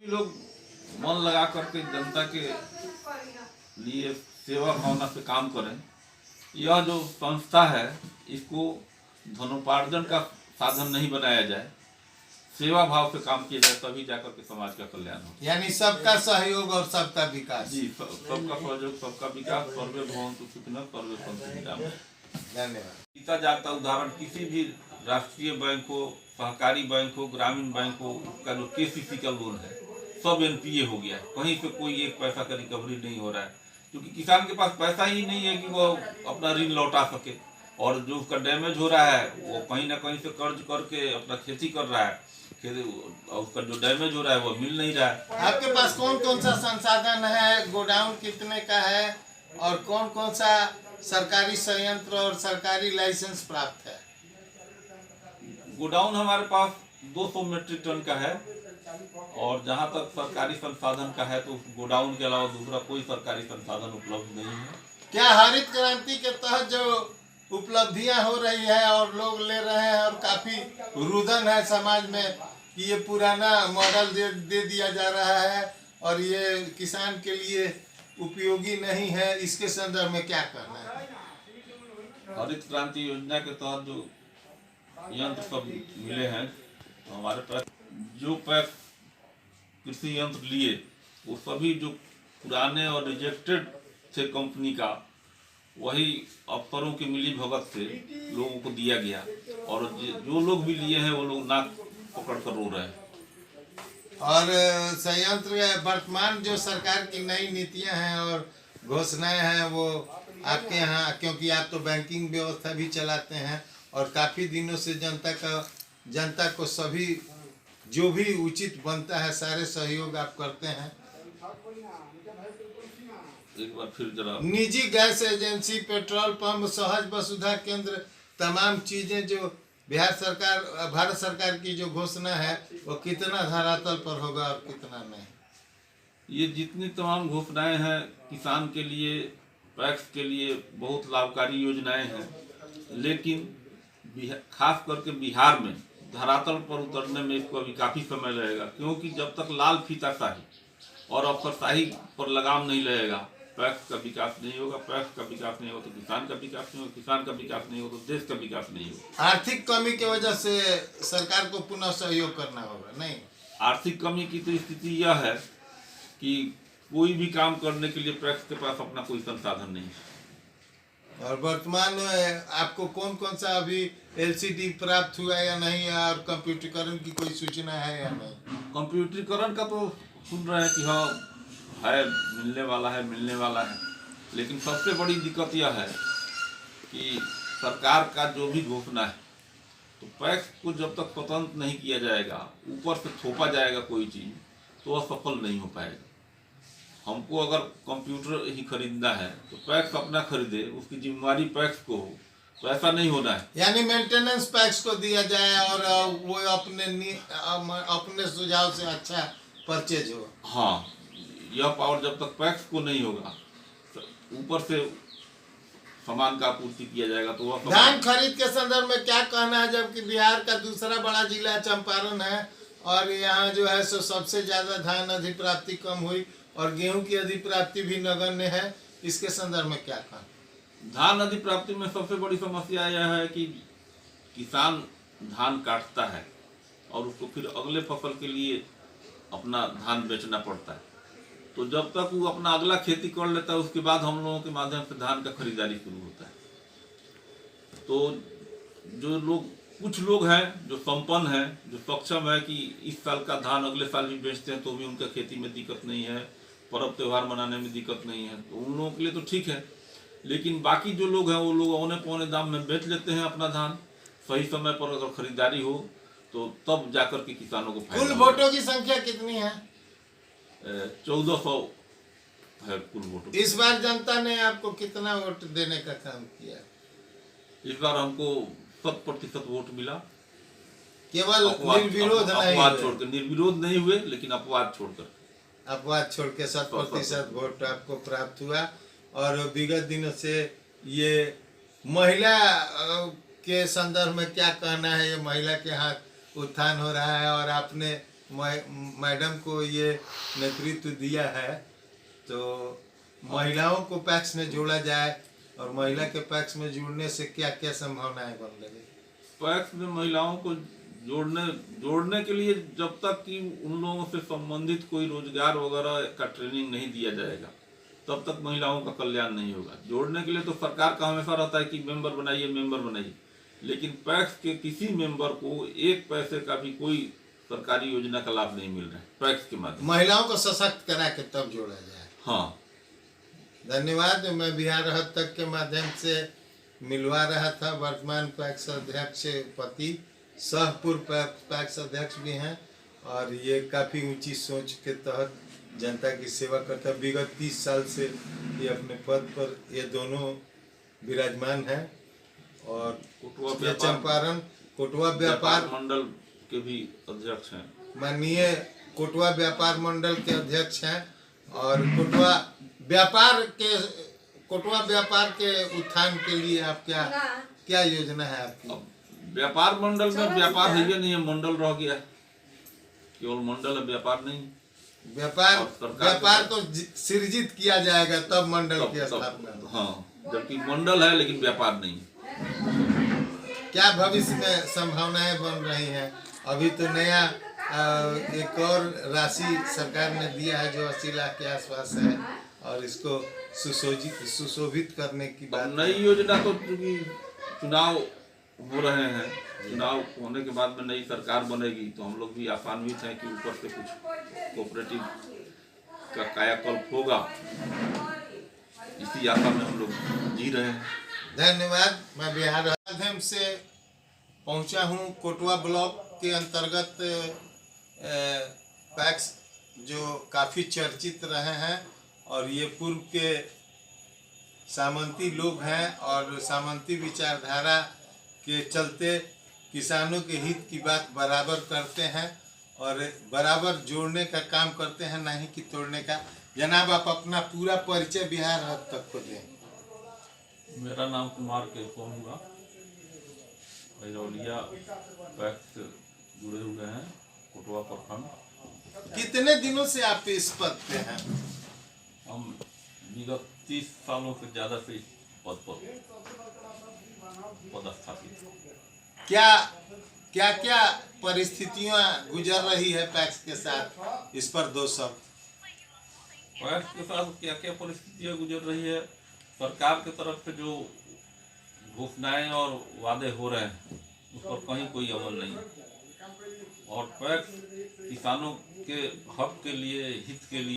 लोग मन लगा करके जनता के लिए सेवा भावना से काम करें। यह जो संस्था है इसको धनोपार्जन का साधन नहीं बनाया जाए, सेवा भाव से काम किया जाए, तभी जाकर के समाज का कल्याण हो। यानी सबका सहयोग और सबका विकास। जी, सबका सहयोग, सबका विकास। सर्वे भवन्तु सुखिनः सर्वे सन्तु निरामयाः। धन्यवाद। जीता जागता उदाहरण किसी भी राष्ट्रीय बैंक हो, सहकारी बैंक हो, ग्रामीण बैंक हो, उसका जो केसीसी का लोन है सब एनपीए हो गया है। कहीं से कोई एक पैसा का रिकवरी नहीं हो रहा है, क्योंकि किसान के पास पैसा ही नहीं है कि वो अपना ऋण लौटा सके। और जो उसका डैमेज हो रहा है वो कहीं ना कहीं से कर्ज करके अपना खेती कर रहा है, उसका जो डैमेज हो रहा है वो मिल नहीं रहा है। आपके पास कौन कौन सा संसाधन है, गोडाउन कितने का है और कौन कौन सा सरकारी संयंत्र और सरकारी लाइसेंस प्राप्त है? गोडाउन हमारे पास 200 मीट्रिक टन का है, और जहां तक सरकारी संसाधन का है तो गोडाउन के अलावा दूसरा कोई सरकारी संसाधन उपलब्ध नहीं है। क्या हरित क्रांति के तहत जो उपलब्धियां हो रही है और लोग ले रहे हैं और काफी रुदन है समाज में कि ये पुराना मॉडल दे दिया जा रहा है और ये किसान के लिए उपयोगी नहीं है, इसके संदर्भ में क्या करना है? हरित क्रांति योजना के तहत जो यंत्र सब मिले हैं तो हमारे पास जो पैक कृषि यंत्र लिए वो सभी जो पुराने और रिजेक्टेड थे कंपनी का, वही अफसरों की मिली भगत से लोगों को दिया गया, और जो लोग भी लिए हैं वो लोग नाक पकड़ कर रो रहे हैं। और संयंत्र वर्तमान जो सरकार की नई नीतियां हैं और घोषणाएं हैं वो आपके यहाँ, क्योंकि आप तो बैंकिंग व्यवस्था भी चलाते हैं और काफ़ी दिनों से जनता को सभी जो भी उचित बनता है सारे सहयोग आप करते हैं। एक बार फिर जरा निजी गैस एजेंसी, पेट्रोल पंप, सहज वसुधा केंद्र, तमाम चीज़ें जो भारत सरकार की जो घोषणा है वो कितना धरातल पर होगा और कितना नहीं? ये जितनी तमाम घोषणाएं हैं किसान के लिए, पैक्स के लिए बहुत लाभकारी योजनाएं हैं, लेकिन खास करके बिहार में धरातल पर उतरने में इसको अभी काफ़ी समय लगेगा, क्योंकि जब तक लाल फीताशाही और अफसरशाही पर लगाम नहीं लगेगा पैक्स का विकास नहीं होगा। पैक्स का विकास नहीं होगा तो किसान का विकास नहीं होगा, किसान का विकास नहीं होगा तो देश का विकास नहीं होगा। आर्थिक कमी की वजह से सरकार को पुनः सहयोग करना होगा। नहीं, आर्थिक कमी की तो स्थिति यह है कि कोई भी काम करने के लिए पैक्स के पास अपना कोई संसाधन नहीं है। और वर्तमान में आपको कौन कौन सा अभी एलसीडी प्राप्त हुआ या नहीं, और कंप्यूटरीकरण की कोई सूचना है या नहीं? कंप्यूटरीकरण का तो सुन रहे हैं कि हाँ है, मिलने वाला है, लेकिन सबसे बड़ी दिक्कत यह है कि सरकार का जो भी घोषणा है तो पैक्स को जब तक स्वतंत्र नहीं किया जाएगा, ऊपर से थोपा जाएगा कोई चीज़, तो वह सफल नहीं हो पाएगा। हमको अगर कंप्यूटर ही खरीदना है तो पैक्स अपना खरीदे, उसकी जिम्मेवारी पैक्स को हो, तो ऐसा नहीं होना है। यानी मेंटेनेंस पैक्स को दिया जाए और वो अपने सुझाव से अच्छा परचेज हो। हाँ, यह पावर जब तक पैक्स को नहीं होगा, ऊपर से सामान का आपूर्ति किया जाएगा तो वह। धान खरीद के संदर्भ में क्या कहना है, जबकि बिहार का दूसरा बड़ा जिला चंपारण है और यहाँ जो है सो सबसे ज्यादा धान अधिप्राप्ति कम हुई और गेहूं की अधिप्राप्ति भी नगण्य है, इसके संदर्भ में क्या कहना? धान अधिप्राप्ति में सबसे बड़ी समस्या यह है कि किसान धान काटता है और उसको फिर अगले फसल के लिए अपना धान बेचना पड़ता है, तो जब तक वो अपना अगला खेती कर लेता है उसके बाद हम लोगों के माध्यम से धान का खरीदारी शुरू होता है। तो जो लोग, कुछ लोग हैं जो संपन्न हैं, जो सक्षम है कि इस साल का धान अगले साल भी बेचते हैं तो भी उनका खेती में दिक्कत नहीं है, पर्व त्यौहार मनाने में दिक्कत नहीं है, तो उन लोगों के लिए तो ठीक है। लेकिन बाकी जो लोग हैं वो लोग औने पौने दाम में बेच लेते हैं अपना धान। सही समय पर अगर खरीदारी हो तो तब जाकर के किसानों को फायदा। कुल वोटों की संख्या कितनी है? 1400 है कुल वोट। इस बार जनता ने आपको कितना वोट देने का काम किया? इस बार हमको 100% वोट मिला, केवल निर्विरोध अपवाद छोड़कर। निर्विरोध नहीं हुए लेकिन अपवाद छोड़कर, अपवाद छोड़ के 100% वोट आपको प्राप्त हुआ। और विगत दिनों से ये महिला के संदर्भ में क्या कहना है? ये महिला के हाथ उत्थान हो रहा है और आपने मैडम को ये नेतृत्व दिया है, तो महिलाओं को पैक्स में जोड़ा जाए और महिला के पैक्स में जुड़ने से क्या क्या संभावनाएं बन रही? पैक्स में महिलाओं को जोड़ने के लिए जब तक कि उन लोगों से संबंधित कोई रोजगार वगैरह का ट्रेनिंग नहीं दिया जाएगा तब तक महिलाओं का कल्याण नहीं होगा। जोड़ने के लिए तो सरकार का हमेशा रहता है कि मेंबर बनाइए, लेकिन पैक्स के किसी मेंबर को एक पैसे का भी कोई सरकारी योजना का लाभ नहीं मिल रहा है पैक्स के माध्यम। महिलाओं को सशक्त करा के तब जोड़ा जाए। हाँ, धन्यवाद। मैं बिहार हद तक के माध्यम से मिलवा रहा था वर्तमान पैक्स अध्यक्ष पति, सह पूर्व पैक्स अध्यक्ष भी हैं और ये काफ़ी ऊंची सोच के तहत जनता की सेवा करता है। विगत 30 साल से ये अपने पद पर ये दोनों विराजमान हैं और ये चंपारण कोटवा व्यापार मंडल के भी अध्यक्ष हैं। माननीय कोटवा व्यापार मंडल के अध्यक्ष हैं और कोटवा व्यापार के उत्थान के लिए आप क्या योजना है आपकी? व्यापार मंडल में व्यापार है नहीं है, मंडल रह गया, केवल मंडल है, व्यापार नहीं। व्यापार को सृजित किया जाएगा तब मंडल की स्थापना। हाँ, जबकि मंडल है लेकिन व्यापार नहीं। क्या भविष्य में संभावनाएं बन रही हैं? अभी तो नया एक और राशि सरकार ने दिया है जो 80 लाख के आसपास है और इसको सुशोभित करने की बात। नई योजना तो चूंकि चुनाव हो रहे हैं, चुनाव होने के बाद में नई सरकार बनेगी तो हम लोग भी आशान्वित हैं कि ऊपर से कुछ कोऑपरेटिव का कायाकल्प होगा, इसी आशा में हम लोग जी रहे हैं। धन्यवाद। मैं बिहार माध्यम से पहुंचा हूं कोटवा ब्लॉक के अंतर्गत पैक्स जो काफ़ी चर्चित रहे हैं और ये पूर्व के सामंती लोग हैं और सामंती विचारधारा के चलते किसानों के हित की बात बराबर करते हैं और बराबर जोड़ने का काम करते हैं, नहीं कि तोड़ने का। जनाब, आप अपना पूरा परिचय बिहार हद तक को दें। मेरा नाम कुमार केशव हुआ, भैरौलिया पैक्स से जुड़े हुए हैं, कोटवा प्रखंड। कितने दिनों से आप इस पद पे हैं? हम विगत 30 सालों से ज़्यादा से इस पद पर पदस्थापित। क्या परिस्थितियां गुजर रही है पैक्स के साथ, इस पर 2 शब्द। पैक्स के साथ क्या क्या परिस्थितियां गुजर रही है? सरकार की तरफ से जो घोषणाएं और वादे हो रहे हैं उस पर कहीं कोई अमल नहीं और पैक्स किसानों के हक के लिए, हित के लिए